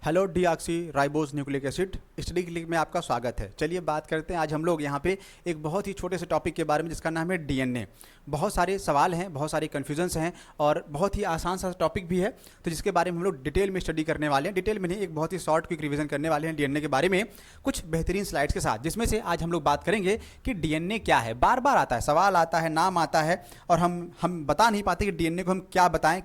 Hello deoxy ribose nucleic acid study click में आपका स्वागत है। चलिए बात करते हैं आज हम लोग यहाँ पे एक बहुत ही छोटे से टॉपिक के बारे में जिसका नाम है डीएनए। बहुत सारे सवाल हैं, बहुत सारे कन्फ्यूजन्स हैं और बहुत ही आसान सा टॉपिक भी है, तो जिसके बारे में हम लोग डिटेल में स्टडी करने वाले हैं। डिटेल में नहीं, एक बहुत ही शॉर्ट क्विक रिवीजन करने वाले हैं डीएनए के बारे में कुछ बेहतरीन स्लाइड्स के साथ, जिसमें से आज हम लोग बात करेंगे कि डीएनए क्या है। बार बार आता है, सवाल आता है, नाम आता है और हम बता नहीं पाते कि डीएनए को हम क्या बताएं,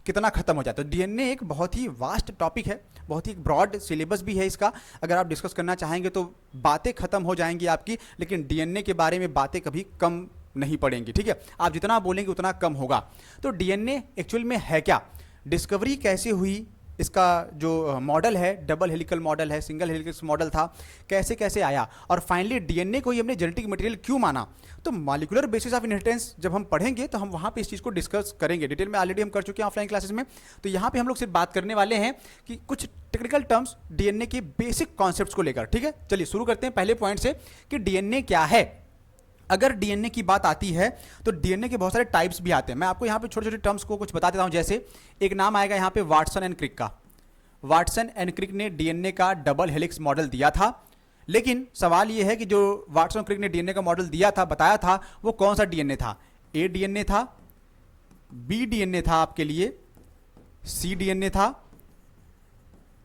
कितना खत्म हो जाता है। तो डीएनए एक बहुत ही वास्ट टॉपिक है, बहुत ही ब्रॉड सिलेबस भी है इसका। अगर आप डिस्कस करना चाहेंगे तो बातें खत्म हो जाएंगी आपकी, लेकिन डीएनए के बारे में बातें कभी कम नहीं पड़ेंगी। ठीक है, आप जितना बोलेंगे उतना कम होगा। तो डीएनए एक्चुअल में है क्या, डिस्कवरी कैसे हुई, इसका जो मॉडल है डबल हेलिकल मॉडल है, सिंगल हेलिकल मॉडल था, कैसे कैसे आया, और फाइनली डीएनए को ही हमने जेनेटिक मटेरियल क्यों माना। तो मॉलिक्यूलर बेसिस ऑफ इनहेरिटेंस जब हम पढ़ेंगे तो हम वहाँ पे इस चीज़ को डिस्कस करेंगे। डिटेल में ऑलरेडी हम कर चुके हैं ऑफलाइन क्लासेस में। तो यहाँ पे हम लोग सिर्फ बात करने वाले हैं कि कुछ टेक्निकल टर्म्स डीएनए के बेसिक कॉन्सेप्ट्स को लेकर। ठीक है, चलिए शुरू करते हैं पहले पॉइंट से कि डीएनए क्या है। अगर डीएनए की बात आती है तो डीएनए के बहुत सारे टाइप्स भी आते हैं। मैं आपको यहाँ पे छोटे छोटे टर्म्स को कुछ बता देता हूँ। जैसे एक नाम आएगा यहाँ पे वाटसन एंड क्रिक का। वाटसन एंड क्रिक ने डीएनए का डबल हेलिक्स मॉडल दिया था, लेकिन सवाल ये है कि जो वाटसन और क्रिक ने डीएनए का मॉडल दिया था, बताया था, वो कौन सा डीएनए था। ए डीएनए था, बी डीएनए था आपके लिए, सी डीएनए था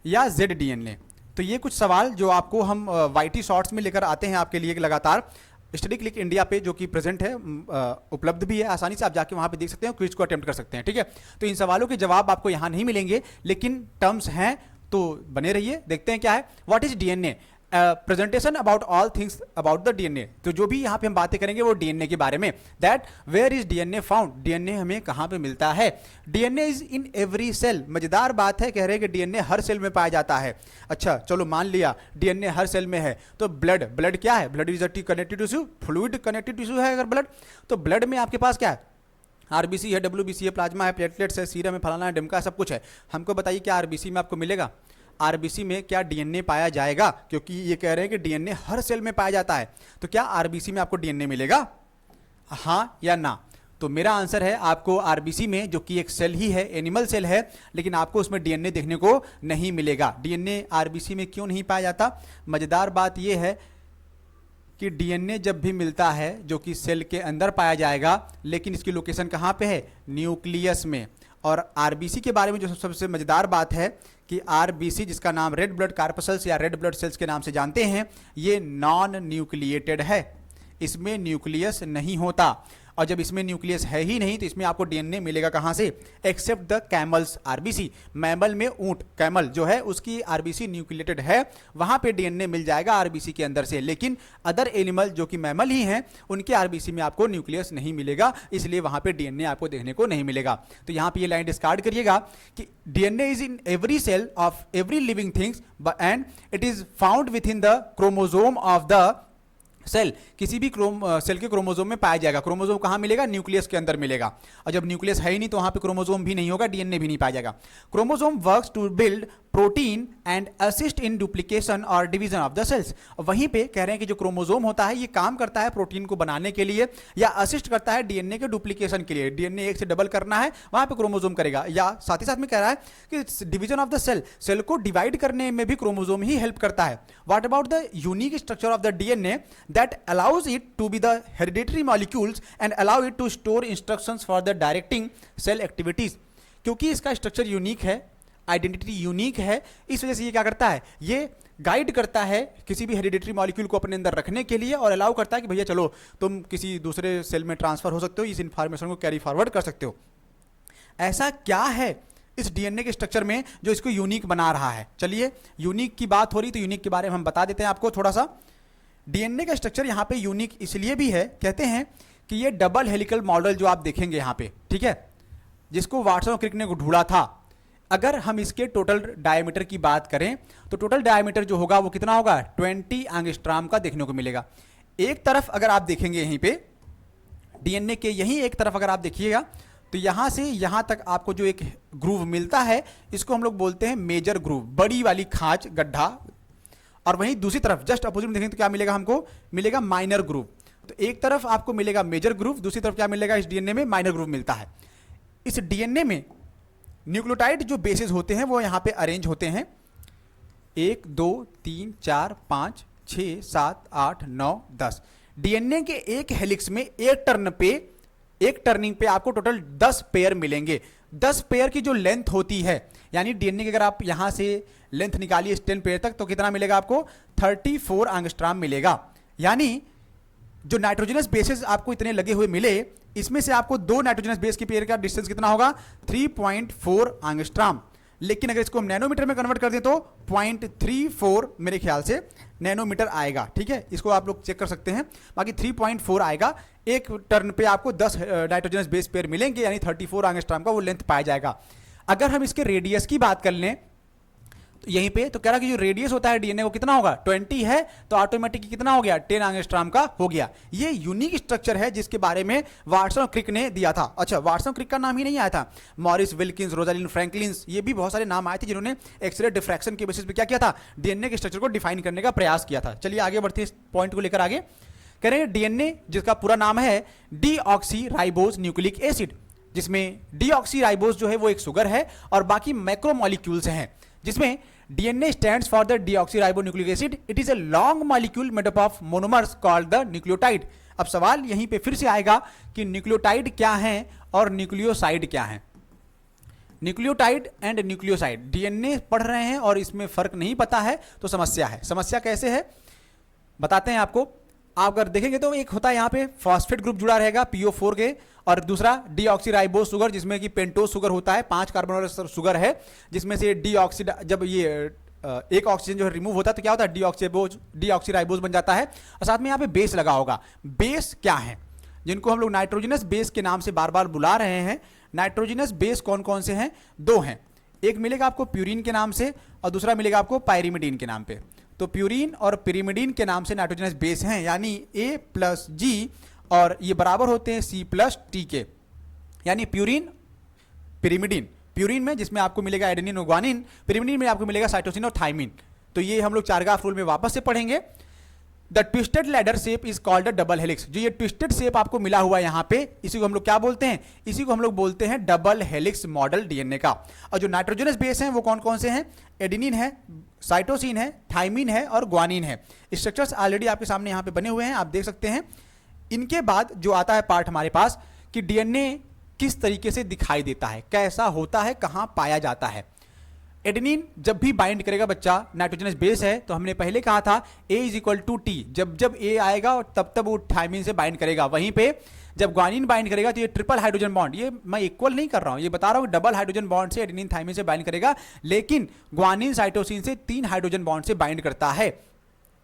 या जेड डीएनए। तो ये कुछ सवाल जो आपको हम वाईटी शॉर्ट्स में लेकर आते हैं आपके लिए लगातार। स्टडी क्लिक इंडिया पे जो कि प्रेजेंट है, उपलब्ध भी है, आसानी से आप जाके वहाँ पे देख सकते हैं, क्विज को अटेम्प्ट कर सकते हैं। ठीक है, तो इन सवालों के जवाब आपको यहाँ नहीं मिलेंगे, लेकिन टर्म्स हैं, तो बने रहिए। देखते हैं क्या है। What is DNA, presentation about all things about the DNA. तो जो भी यहाँ पे हम बातें करेंगे वो डीएनए के बारे में। That where is DNA found, DNA हमें कहाँ पे मिलता है। DNA is in every cell. मजेदार बात है, कह रहे हैं कि डीएनए हर सेल में पाया जाता है। अच्छा चलो मान लिया डीएनए हर सेल में है, तो ब्लड क्या है। Blood is a connected tissue, fluid connected tissue है अगर ब्लड, तो ब्लड में आपके पास क्या है, आरबीसी है, डब्ल्यूबीसी है, प्लाज्मा है, प्लेटलेट्स है, सीरम है, फलाना है, डिमका, सब कुछ है। हमको बताइए क्या आरबीसी में आपको मिलेगा, आरबीसी में क्या डीएनए पाया जाएगा, क्योंकि ये कह रहे हैं कि डीएनए हर सेल में पाया जाता है। तो क्या आरबीसी में आपको डीएनए मिलेगा, हाँ या ना। तो मेरा आंसर है आपको आरबीसी में, जो कि एक सेल ही है, एनिमल सेल है, लेकिन आपको उसमें डीएनए देखने को नहीं मिलेगा। डीएनए आरबीसी में क्यों नहीं पाया जाता। मजेदार बात यह है कि डीएनए जब भी मिलता है जो कि सेल के अंदर पाया जाएगा, लेकिन इसकी लोकेशन कहाँ पे है, न्यूक्लियस में। और आरबीसी के बारे में जो सबसे मजेदार बात है कि आरबीसी, जिसका नाम रेड ब्लड कार्पसल्स या रेड ब्लड सेल्स के नाम से जानते हैं, ये नॉन न्यूक्लिएटेड है, इसमें न्यूक्लियस नहीं होता। और जब इसमें न्यूक्लियस है ही नहीं तो इसमें आपको डीएनए मिलेगा कहाँ से, except the camels RBC. Mammal में ऊंट, कैमल जो है उसकी आरबीसी न्यूक्लिएटेड है, वहाँ पे डीएनए मिल जाएगा आरबीसी के अंदर से। लेकिन अदर एनिमल जो कि मैमल ही हैं, उनके आरबीसी में आपको न्यूक्लियस नहीं मिलेगा, इसलिए वहाँ पे डीएनए आपको देखने को नहीं मिलेगा। तो यहाँ पे ये लाइन डिस्कार्ड करिएगा कि DNA is in every cell of every living things and it is found within the chromosome of the cell. किसी भी सेल के क्रोमोजोम में पाया जाएगा। क्रोमोजोम कहाँ मिलेगा, न्यूक्लियस के अंदर मिलेगा। और जब न्यूक्लियस है ही नहीं तो वहाँ पे क्रोमोजोम भी नहीं होगा, डीएनए भी नहीं पाया जाएगा। Chromosome works to build protein and assist in duplication और डिवीजन ऑफ द सेल्स। वहीं पे कह रहे हैं कि जो क्रोमोजोम होता है ये काम करता है प्रोटीन को बनाने के लिए, या असिस्ट करता है डीएनए के डुप्लीकेशन के लिए। डीएनए एक से डबल करना है, वहाँ पे क्रोमोजोम करेगा। या साथ ही साथ में कह रहा है कि division of the cell, cell को डिवाइड करने में भी क्रोमोजोम ही हेल्प करता है। What about the unique structure of the DNA that allows it to be the hereditary molecules and allow it to store instructions for the directing cell activities. क्योंकि इसका structure unique है, identity unique है, इस वजह से ये क्या करता है, ये गाइड करता है किसी भी हेरिडिटरी मॉलिक्यूल को अपने अंदर रखने के लिए, और अलाउ करता है कि भैया चलो तुम किसी दूसरे सेल में ट्रांसफर हो सकते हो, इस इंफॉर्मेशन को कैरी फॉरवर्ड कर सकते हो। ऐसा क्या है इस डीएनए के स्ट्रक्चर में जो इसको यूनिक बना रहा है। चलिए यूनिक की बात हो रही तो यूनिक के बारे में हम बता देते हैं आपको थोड़ा सा। डीएनए का स्ट्रक्चर यहाँ पे यूनिक इसलिए भी है, कहते हैं कि ये डबल हेलिकल मॉडल जो आप देखेंगे यहाँ पे, ठीक है, जिसको वाटसन और क्रिक ने ढूंढा था, अगर हम इसके टोटल डायमीटर की बात करें तो टोटल डायमीटर जो होगा वो कितना होगा, 20 एंगस्ट्रॉम का देखने को मिलेगा। एक तरफ अगर आप देखेंगे यहीं पे डीएनए के यहीं एक तरफ अगर आप देखिएगा तो यहां से यहां तक आपको जो एक ग्रूव मिलता है, इसको हम लोग बोलते हैं मेजर ग्रूव, बड़ी वाली खांच, गड्ढा। और वहीं दूसरी तरफ जस्ट अपोजिट में देखेंगे तो क्या मिलेगा, हमको मिलेगा माइनर ग्रूव। तो एक तरफ आपको मिलेगा मेजर ग्रूव, दूसरी तरफ क्या मिलेगा, इस डीएनए में माइनर ग्रूव मिलता है। इस डीएनए में न्यूक्लियोटाइड जो बेसिस होते हैं वो यहाँ पे अरेंज होते हैं 1 2 3 4 5 6 7 8 9 10। डीएनए के एक हेलिक्स में एक टर्निंग पे आपको टोटल 10 पेयर मिलेंगे। 10 पेयर की जो लेंथ होती है, यानी डीएनए की अगर आप यहां से लेंथ निकालिए 10 पेयर तक, तो कितना मिलेगा आपको 34 एंगस्ट्रॉम मिलेगा। यानी जो नाइट्रोजनस बेसेस आपको इतने लगे हुए मिले, इसमें से आपको 2 नाइट्रोजनस बेस की पेयर का डिस्टेंस कितना होगा 3.4 एंगस्ट्रॉम। लेकिन अगर इसको हम नैनोमीटर में कन्वर्ट कर दें तो 0.34 मेरे ख्याल से नैनोमीटर आएगा। ठीक है, इसको आप लोग चेक कर सकते हैं। बाकी 3.4 आएगा। एक टर्न पे आपको 10 नाइट्रोजनस बेस पेयर मिलेंगे, यानी 34 एंगस्ट्रॉम का वो लेंथ पाया जाएगा। अगर हम इसके रेडियस की बात कर लें तो यहीं पे तो कह रहा कि जो रेडियस होता है डीएनए को कितना होगा 20 है, तो ऑटोमेटिक कितना हो गया 10 एंगस्ट्रॉम का हो गया। ये यूनिक स्ट्रक्चर है जिसके बारे में वाटसन और क्रिक ने दिया था। अच्छा, वाटसन क्रिक का नाम ही नहीं आया था, मॉरिस विल्किंस, रोजालिन फ्रैंकलिन, ये भी बहुत सारे नाम आए थे जिन्होंने एक्सरे डिफ्रैक्शन के बेसिस पे क्या किया था, डीएनए के स्ट्रक्चर को डिफाइन करने का प्रयास किया था। चलिए आगे बढ़ते हैं इस पॉइंट को लेकर आगे। कह रहे हैं डीएनए जिसका पूरा नाम है डीऑक्सीराइबोज न्यूक्लिक एसिड, जिसमें डीऑक्सीराइबोज जो है वो एक शुगर है और बाकी मैक्रोमॉलिक्यूल्स हैं, जिसमें DNA stands for the deoxyribonucleic acid. It is a long molecule made up of monomers called the nucleotide. अब सवाल यहीं पे फिर से आएगा कि न्यूक्लियोटाइड क्या है और न्यूक्लियोसाइड क्या है। न्यूक्लियोटाइड एंड न्यूक्लियोसाइड, डीएनए पढ़ रहे हैं और इसमें फर्क नहीं पता है तो समस्या है। समस्या कैसे है बताते हैं आपको। आप अगर देखेंगे तो एक होता है यहाँ पे फॉस्फेट ग्रुप जुड़ा रहेगा PO4 के, और दूसरा डीऑक्सीराइबोज शुगर जिसमें कि पेंटोज शुगर होता है, 5 कार्बन वाला शुगर है, जिसमें से जब ये एक ऑक्सीजन जो है रिमूव होता है तो क्या होता है डीऑक्सीराइबोज बन जाता है। और साथ में यहाँ पे बेस लगा होगा। बेस क्या है, जिनको हम लोग नाइट्रोजनस बेस के नाम से बार बार बुला रहे हैं। नाइट्रोजनस बेस कौन कौन से हैं, 2 हैं। एक मिलेगा आपको प्यूरिन के नाम से और दूसरा मिलेगा आपको पायरिमिडीन के नाम पे। तो प्यूरिन और पिरिमिडीन के नाम से नाइट्रोजनस बेस हैं, यानी A+G, और ये बराबर होते हैं C+T के, यानी प्यूरिन पिरिमिडीन। प्यूरिन में जिसमें आपको मिलेगा एडेनिन और ग्वानिन, पिरिमिडीन में आपको मिलेगा साइटोसिन और थाइमिन। तो ये हम लोग चारगाफ रूल में वापस से पढ़ेंगे। The twisted ladder shape is called a double helix. जो ये ट्विस्टेड शेप आपको मिला हुआ है यहाँ पे, इसी को हम लोग क्या बोलते हैं, इसी को हम लोग बोलते हैं डबल हेलिक्स मॉडल डीएनए का। और जो नाइट्रोजनस बेस हैं वो कौन कौन से हैं, एडेनिन है, साइटोसिन है, थाइमिन है और ग्वानिन है। स्ट्रक्चर्स ऑलरेडी आपके सामने यहाँ पे बने हुए हैं, आप देख सकते हैं। इनके बाद जो आता है पार्ट हमारे पास कि डीएनए किस तरीके से दिखाई देता है, कैसा होता है, कहाँ पाया जाता है। एडेनिन जब भी बाइंड करेगा बच्चा, नाइट्रोजनस बेस है तो हमने पहले कहा था A=T, जब A आएगा तब वो थाइमिन से बाइंड करेगा। वहीं पे जब ग्वानिन बाइंड करेगा तो ये ट्रिपल हाइड्रोजन बॉन्ड, ये मैं इक्वल नहीं कर रहा हूं, ये बता रहा हूं डबल हाइड्रोजन बॉन्ड से एडेनिन थाइमिन से बाइंड करेगा, लेकिन ग्वानिन साइटोसिन से 3 हाइड्रोजन बॉन्ड से बाइंड करता है।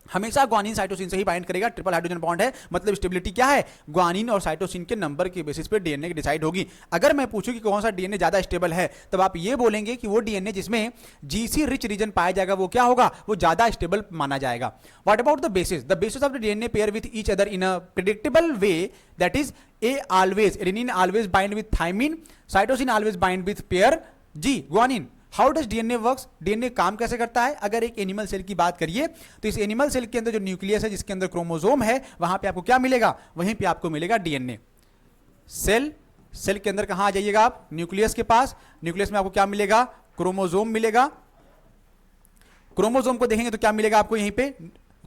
हमेशा ग्वानिन साइटोसिन से ही बाइंड करेगा, ट्रिपल हाइड्रोजन बॉन्ड है, मतलब स्टेबिलिटी क्या है, ग्वानिन और साइटोसिन के नंबर के बेसिस पे डीएनए की डिसाइड होगी। अगर मैं पूछूं कि कौन सा डीएनए ज्यादा स्टेबल है, तब आप ये बोलेंगे कि वो डीएनए जिसमें जीसी रिच रीजन पाया जाएगा वो क्या होगा, वो ज्यादा स्टेबल माना जाएगा। What about the basis of the DNA pair with each other in a predictable way, that is adenine always bind with thymine, cytosine always bind with pair G, guanine. How does DNA works, DNA काम कैसे करता है। अगर एक animal cell की बात करिए तो इस एनिमल सेल के अंदर जो न्यूक्लियस है, जिसके अंदर क्रोमोसोम है, वहां पे आपको क्या मिलेगा, वहीं पे आपको मिलेगा डीएनए। सेल के अंदर कहां आ जाइएगा आप, न्यूक्लियस के पास। न्यूक्लियस में आपको क्या मिलेगा, क्रोमोसोम मिलेगा। क्रोमोसोम को देखेंगे तो क्या मिलेगा आपको, यहीं पे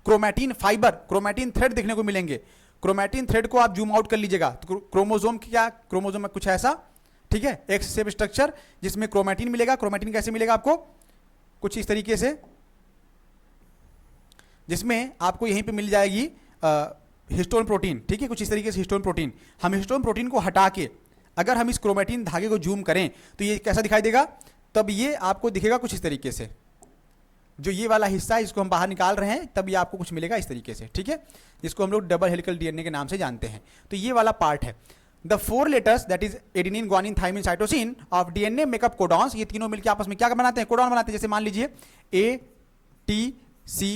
क्रोमैटिन फाइबर, क्रोमैटिन थ्रेड देखने को मिलेंगे। क्रोमैटिन थ्रेड को आप जूम आउट कर लीजिएगा तो क्रोमोसोम क्या, क्रोमोसोम में कुछ ऐसा, ठीक है, एक्स शेप स्ट्रक्चर जिसमें क्रोमैटिन मिलेगा। क्रोमैटिन कैसे मिलेगा आपको, कुछ इस तरीके से, जिसमें आपको यहीं पे मिल जाएगी हिस्टोन प्रोटीन, ठीक है, कुछ इस तरीके से हिस्टोन प्रोटीन। हम हिस्टोन प्रोटीन को हटा के अगर हम इस क्रोमैटिन धागे को जूम करें तो ये कैसा दिखाई देगा, तब ये आपको दिखेगा कुछ इस तरीके से। जो ये वाला हिस्सा है इसको हम बाहर निकाल रहे हैं, तब ये आपको कुछ मिलेगा इस तरीके से, ठीक है, जिसको हम लोग डबल हेलिकल डीएनए के नाम से जानते हैं। तो ये वाला पार्ट है। The 4 letters that is adenine, guanine, thymine, cytosine of DNA make up codons। ये तीनों मिलकर आपस में क्या बनाते हैं, कोडॉन बनाते हैं। जैसे मान लीजिए ATC,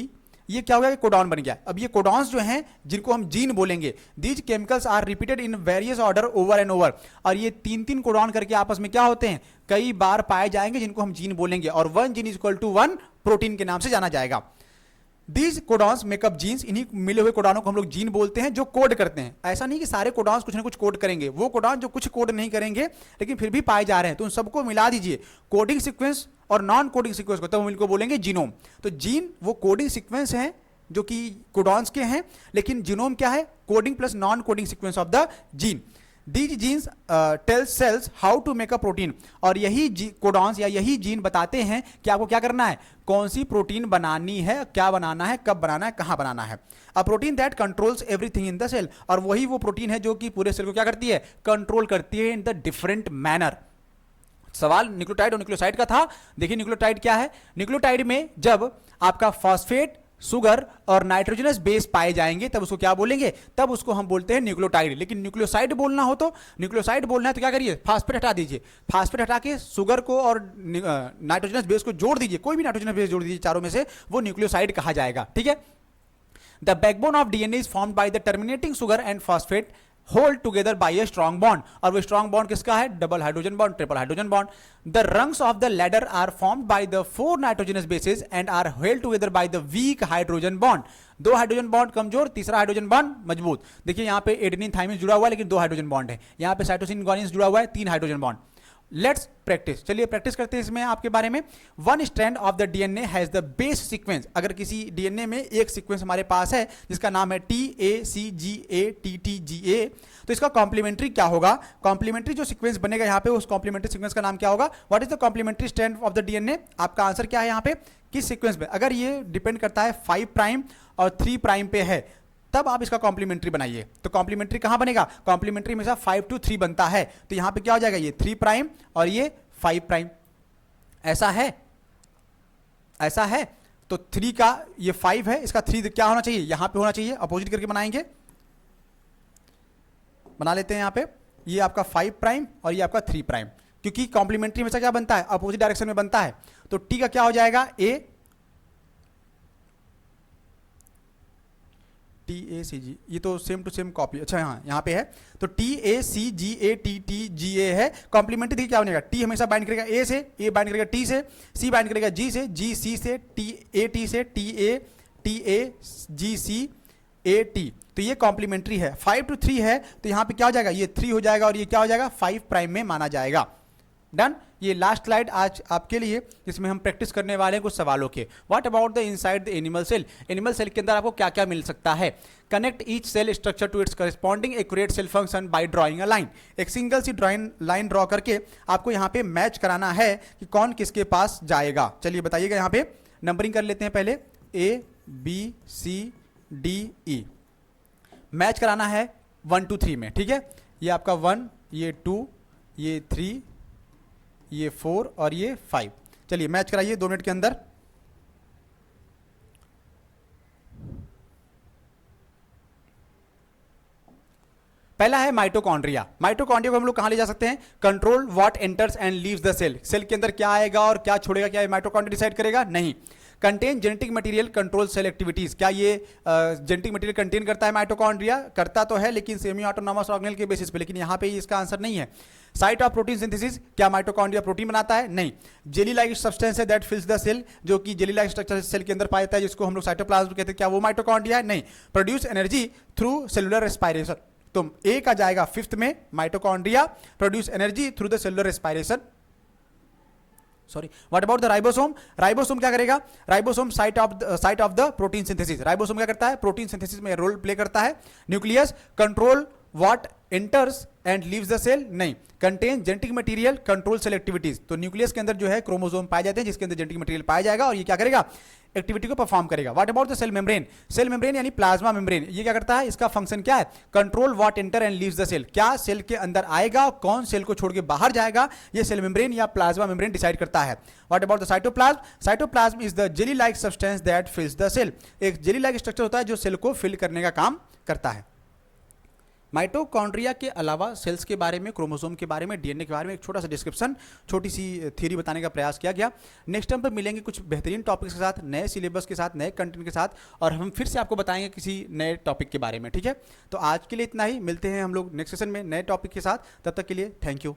ये क्या हो गया, कोडॉन बन गया। अब ये कोडॉन्स जो हैं जिनको हम जीन बोलेंगे, these chemicals are repeated in various order over and over. और ये 3-3 कोडॉन करके आपस में क्या होते हैं, कई बार पाए जाएंगे, जिनको हम जीन बोलेंगे। और 1 gene is equal to 1 protein के नाम से जाना जाएगा। दीज कोडॉन्स मेकअप जीन्स, इन्हीं मिले हुए कोडानों को हम लोग जीन बोलते हैं जो कोड करते हैं। ऐसा नहीं कि सारे कोडॉन्स कुछ ना कुछ कोड करेंगे, वो कोडॉन जो कुछ कोड नहीं करेंगे लेकिन फिर भी पाए जा रहे हैं, तो उन सबको मिला दीजिए कोडिंग सीक्वेंस और नॉन कोडिंग सीक्वेंस को, तब हम इनको बोलेंगे जीनोम। तो जीन वो कोडिंग सीक्वेंस हैं जो कि कोडॉन्स के हैं, लेकिन जीनोम क्या है, coding plus non coding sequence of the gene. These genes tell cells how to make a protein, और यही कोडॉन्स या यही जीन बताते हैं कि आपको क्या करना है, कौन सी प्रोटीन बनानी है, क्या बनाना है, कब बनाना है, कहाँ बनाना है। A protein that controls everything in the cell, और वही वो प्रोटीन है जो कि पूरे सेल को क्या करती है, कंट्रोल करती है इन द डिफरेंट मैनर। सवाल न्यूक्लियोटाइड और न्यूक्लियोसाइड का था। देखिए न्यूक्लियोटाइड क्या है, न्यूक्लियोटाइड में जब आपका फॉस्फेट, शुगर और नाइट्रोजनस बेस पाए जाएंगे तब उसको क्या बोलेंगे, तब उसको हम बोलते हैं न्यूक्लियोटाइड। लेकिन न्यूक्लियोसाइड बोलना हो तो, न्यूक्लियोसाइड बोलना है तो क्या करिए, फास्फेट हटा दीजिए, फास्फेट हटा के शुगर को और नाइट्रोजनस बेस को जोड़ दीजिए, कोई भी नाइट्रोजनस बेस जोड़ दीजिए चारों में से, वो न्यूक्लियोसाइड कहा जाएगा। ठीक है। The backbone of DNA is formed by the terminating sugar and phosphate hold together by a strong bond, और वो स्ट्रॉन्ग बॉन्ड किसका है, double hydrogen bond, triple hydrogen bond. The rungs of the ladder are formed by the 4 nitrogenous bases and are held together by the weak hydrogen bond. 2 hydrogen bond कमजोर, तीसरा hydrogen bond मजबूत। देखिए यहाँ पे adenine thymine जुड़ा हुआ है लेकिन 2 हाइड्रोजन बॉन्ड है, यहाँ पे साइटोसिन ग्वानिन जुड़ा हुआ है, 3 हाइड्रोजन बॉन्ड। लेट्स प्रैक्टिस, चलिए प्रैक्टिस करते हैं इसमें आपके बारे में। One strand of the DNA has the base sequence, अगर किसी डीएनए में एक सीक्वेंस हमारे पास है जिसका नाम है TACGA तो इसका कॉम्प्लीमेंट्री क्या होगा, कॉम्प्लीमेंट्री जो सीक्वेंस बनेगा यहाँ पे उस कॉम्प्लीमेंट्री सीक्वेंस का नाम क्या होगा, what is the complementary strand of the DNA. आपका आंसर क्या है यहाँ पे, किस सीक्वेंस पे, अगर ये डिपेंड करता है 5 प्राइम और 3 प्राइम पे है तब आप इसका कॉम्प्लीमेंट्री बनाइए। तो कॉम्प्लीमेंट्री कहां बनेगा, कॉम्प्लीमेंट्री हमेशा 5 to 3 बनता है, तो यहां पे क्या हो जाएगा, ये 3 प्राइम और ये 5 प्राइम। ऐसा है, ऐसा है, तो 3 का ये 5 है, इसका 3 क्या होना चाहिए, यहां पे होना चाहिए, अपोजिट करके बनाएंगे, बना लेते हैं यहां पे, ये आपका 5 प्राइम और ये आपका 3 प्राइम, क्योंकि कॉम्प्लीमेंट्री हमेशा क्या बनता है, अपोजिट डायरेक्शन में बनता है। तो टी का क्या हो जाएगा, ए TACG, ये तो सेम टू सेम कॉपी, अच्छा हाँ यहाँ पे है, तो TACGATTGA है। कॉम्प्लीमेंट्री देखिए क्या बनेगा, T हमेशा बाइंड करेगा A से, A बाइंड करेगा T से, C बाइंड करेगा G से, G C से, TAT से, TAGCAT, तो ये कॉम्प्लीमेंट्री है। 5 to 3 है तो यहाँ पे क्या हो जाएगा, ये 3 हो जाएगा और ये क्या हो जाएगा, 5 प्राइम में माना जाएगा। डन। ये लास्ट स्लाइड आज आपके लिए जिसमें हम प्रैक्टिस करने वाले हैं कुछ सवालों के। What about the inside the animal cell, animal cell के अंदर आपको क्या क्या मिल सकता है। Connect each cell structure to its corresponding accurate cell function by drawing a line, एक सिंगल सी ड्राइंग लाइन ड्रॉ करके आपको यहाँ पे मैच कराना है कि कौन किसके पास जाएगा। चलिए बताइएगा, यहाँ पे नंबरिंग कर लेते हैं पहले, ABCDE, मैच कराना है 1 to 3 में, ठीक है। ये आपका 1, ये 2, ये 3, ये 4 और ये 5। चलिए मैच कराइए 2 मिनट के अंदर। पहला है माइटोकॉन्ड्रिया। माइटोकॉन्ड्रिया को हम लोग कहां ले जा सकते हैं, control what enters and leaves the cell, cell के अंदर क्या आएगा और क्या छोड़ेगा, क्या माइटोकॉन्ड्रिया डिसाइड करेगा, नहीं। Contain genetic material control cell activities, क्या ये जेनेटिक मटेरियल कंटेन करता है माइटोकॉन्ड्रिया, करता तो है लेकिन सेमी ऑटोनॉमस ऑर्गेनेल के बेसिस पे, लेकिन यहाँ पे इसका आंसर नहीं है। साइट ऑफ प्रोटीन सिंथेसिस, क्या माइटोकॉन्ड्रिया प्रोटीन बनाता है, नहीं। जेली लाइक सब्सटेंस है दैट फिल्स द सेल, जो कि जेली लाइक स्ट्रक्चर सेल के अंदर पाया जाता है जिसको हम लोग साइटोप्लाज्म कहते हैं, क्या वो माइटोकॉन्ड्रिया है, नहीं। Produce energy through cellular respiration, तो ए का जाएगा 5th में, mitochondria produce energy through the cellular respiration. Sorry, what about the ribosome, ribosome क्या करेगा, ribosome site of the protein synthesis, ribosome क्या करता है, प्रोटीन सिंथेसिस में रोल प्ले करता है। Nucleus control what enters and leaves the cell, नहीं। Contain genetic material control cell activities, तो न्यूक्लियस के अंदर जो है क्रोमोसोम पाए जाते हैं जिसके अंदर जेनेटिक मटेरियल पाया जाएगा और ये क्या करेगा, एक्टिविटी को परफॉर्म करेगा। What about the cell membrane, cell membrane यानी प्लाज्मा मेम्ब्रेन, ये क्या करता है, इसका फंक्शन क्या है, control what enter and leaves the cell, क्या सेल के अंदर आएगा कौन सेल को छोड़ के बाहर जाएगा, ये सेल मेम्ब्रेन या प्लाज्मा मेम्ब्रेन डिसाइड करता है। What about the cytoplasm, cytoplasm is the jelly like substance that fills the cell, एक जेली लाइक स्ट्रक्चर होता है जो सेल को फिल करने का काम करता है। माइटोकॉन्ड्रिया के अलावा सेल्स के बारे में, क्रोमोसोम के बारे में, डीएनए के बारे में एक छोटा सा डिस्क्रिप्शन, छोटी सी थ्योरी बताने का प्रयास किया गया। नेक्स्ट टाइम पर मिलेंगे कुछ बेहतरीन टॉपिक्स के साथ, नए सिलेबस के साथ, नए कंटेंट के साथ, और हम फिर से आपको बताएंगे किसी नए टॉपिक के बारे में, ठीक है। तो आज के लिए इतना ही, मिलते हैं हम लोग नेक्स्ट सेशन में नए टॉपिक के साथ, तब तक के लिए थैंक यू।